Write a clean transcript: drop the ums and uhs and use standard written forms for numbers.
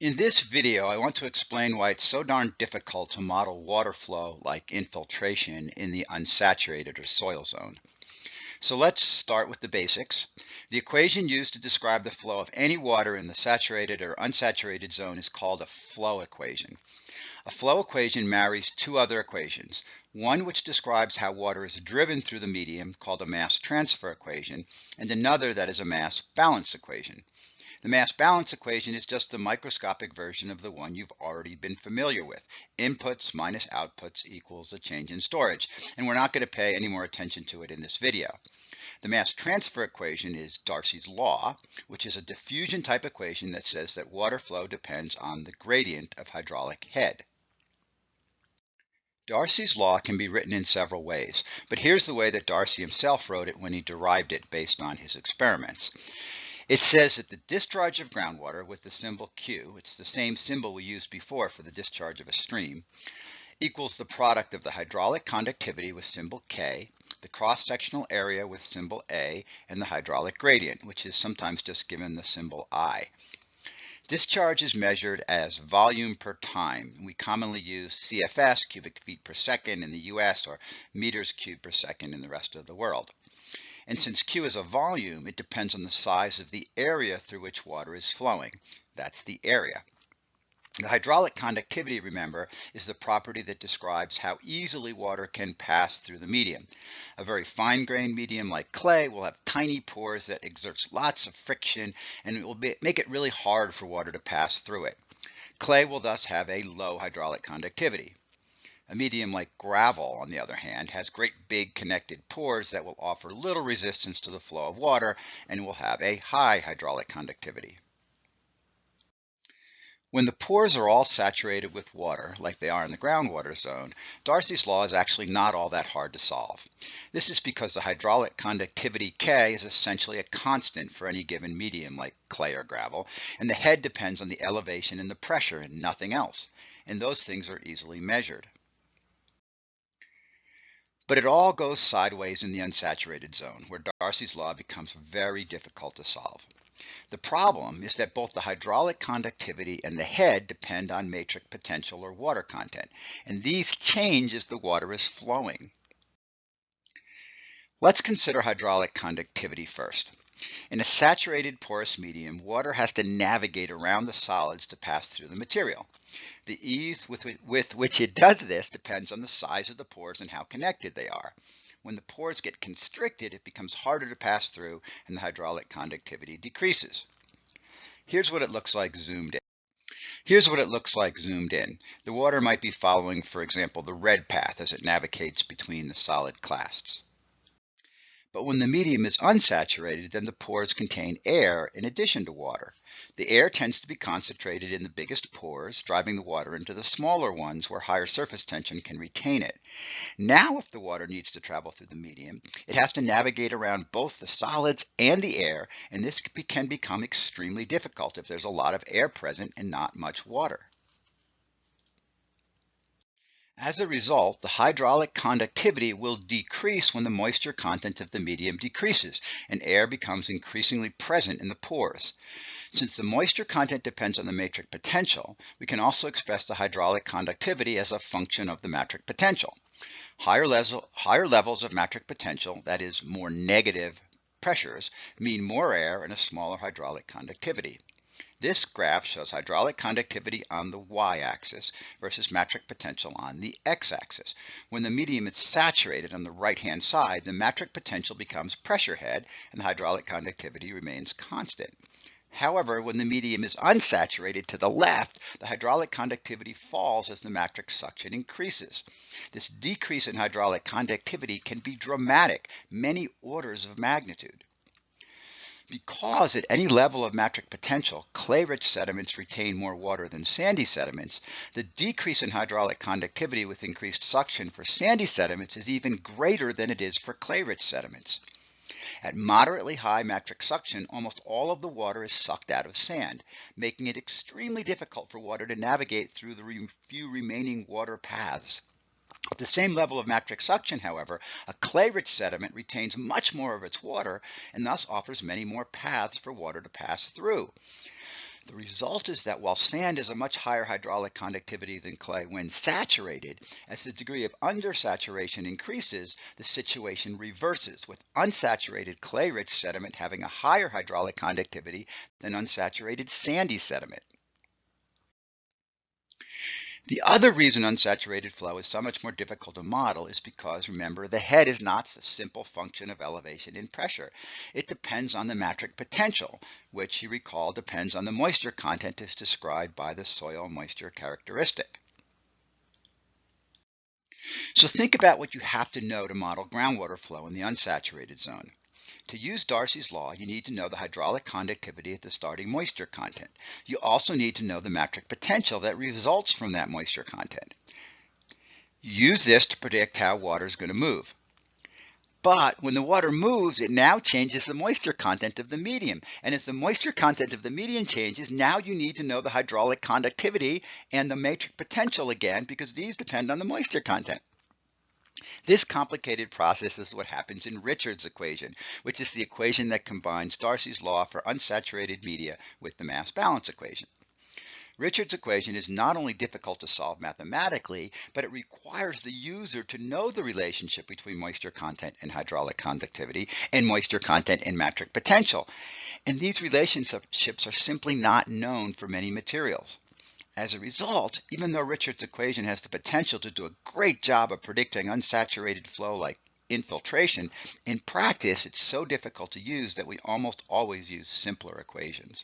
In this video, I want to explain why it's so darn difficult to model water flow like infiltration in the unsaturated or soil zone. So let's start with the basics. The equation used to describe the flow of any water in the saturated or unsaturated zone is called a flow equation. A flow equation marries two other equations, one which describes how water is driven through the medium, called a mass transfer equation, and another that is a mass balance equation. The mass balance equation is just the microscopic version of the one you've already been familiar with. Inputs minus outputs equals a change in storage, and we're not going to pay any more attention to it in this video. The mass transfer equation is Darcy's law, which is a diffusion type equation that says that water flow depends on the gradient of hydraulic head. Darcy's law can be written in several ways, but here's the way that Darcy himself wrote it when he derived it based on his experiments. It says that the discharge of groundwater with the symbol Q, it's the same symbol we used before for the discharge of a stream, equals the product of the hydraulic conductivity with symbol K, the cross-sectional area with symbol A, and the hydraulic gradient, which is sometimes just given the symbol I. Discharge is measured as volume per time. We commonly use CFS, cubic feet per second in the US, or meters cubed per second in the rest of the world. And since Q is a volume, it depends on the size of the area through which water is flowing. That's the area. The hydraulic conductivity, remember, is the property that describes how easily water can pass through the medium. A very fine-grained medium like clay will have tiny pores that exerts lots of friction, and it will make it really hard for water to pass through it. Clay will thus have a low hydraulic conductivity. A medium like gravel, on the other hand, has great big connected pores that will offer little resistance to the flow of water and will have a high hydraulic conductivity. When the pores are all saturated with water, like they are in the groundwater zone, Darcy's law is actually not all that hard to solve. This is because the hydraulic conductivity K is essentially a constant for any given medium like clay or gravel, and the head depends on the elevation and the pressure and nothing else, and those things are easily measured. But it all goes sideways in the unsaturated zone, where Darcy's law becomes very difficult to solve. The problem is that both the hydraulic conductivity and the head depend on matrix potential or water content, and these change as the water is flowing. Let's consider hydraulic conductivity first. In a saturated porous medium, water has to navigate around the solids to pass through the material. The ease with which it does this depends on the size of the pores and how connected they are. When the pores get constricted, it becomes harder to pass through and the hydraulic conductivity decreases. Here's what it looks like zoomed in. The water might be following, for example, the red path as it navigates between the solid clasts. But when the medium is unsaturated, then the pores contain air in addition to water. The air tends to be concentrated in the biggest pores, driving the water into the smaller ones where higher surface tension can retain it. Now, if the water needs to travel through the medium, it has to navigate around both the solids and the air, and this can become extremely difficult if there's a lot of air present and not much water. As a result, the hydraulic conductivity will decrease when the moisture content of the medium decreases and air becomes increasingly present in the pores. Since the moisture content depends on the matrix potential, we can also express the hydraulic conductivity as a function of the matrix potential. Higher levels of matrix potential, that is, more negative pressures, mean more air and a smaller hydraulic conductivity. This graph shows hydraulic conductivity on the y-axis versus matrix potential on the x-axis. When the medium is saturated on the right-hand side, the matrix potential becomes pressure head and the hydraulic conductivity remains constant. However, when the medium is unsaturated to the left, the hydraulic conductivity falls as the matrix suction increases. This decrease in hydraulic conductivity can be dramatic, many orders of magnitude. Because at any level of matrix potential, clay-rich sediments retain more water than sandy sediments, the decrease in hydraulic conductivity with increased suction for sandy sediments is even greater than it is for clay-rich sediments. At moderately high matrix suction, almost all of the water is sucked out of sand, making it extremely difficult for water to navigate through the few remaining water paths. At the same level of matrix suction, however, a clay-rich sediment retains much more of its water and thus offers many more paths for water to pass through. The result is that while sand has a much higher hydraulic conductivity than clay when saturated, as the degree of undersaturation increases, the situation reverses, with unsaturated clay-rich sediment having a higher hydraulic conductivity than unsaturated sandy sediment. The other reason unsaturated flow is so much more difficult to model is because, remember, the head is not a simple function of elevation and pressure. It depends on the metric potential, which, you recall, depends on the moisture content as described by the soil moisture characteristic. So think about what you have to know to model groundwater flow in the unsaturated zone. To use Darcy's law, you need to know the hydraulic conductivity at the starting moisture content. You also need to know the metric potential that results from that moisture content. Use this to predict how water is going to move. But when the water moves, it now changes the moisture content of the medium. And as the moisture content of the medium changes, now you need to know the hydraulic conductivity and the metric potential again, because these depend on the moisture content. This complicated process is what happens in Richards' equation, which is the equation that combines Darcy's law for unsaturated media with the mass balance equation. Richards' equation is not only difficult to solve mathematically, but it requires the user to know the relationship between moisture content and hydraulic conductivity, and moisture content and metric potential. And these relationships are simply not known for many materials. As a result, even though Richards' equation has the potential to do a great job of predicting unsaturated flow like infiltration, in practice it's so difficult to use that we almost always use simpler equations.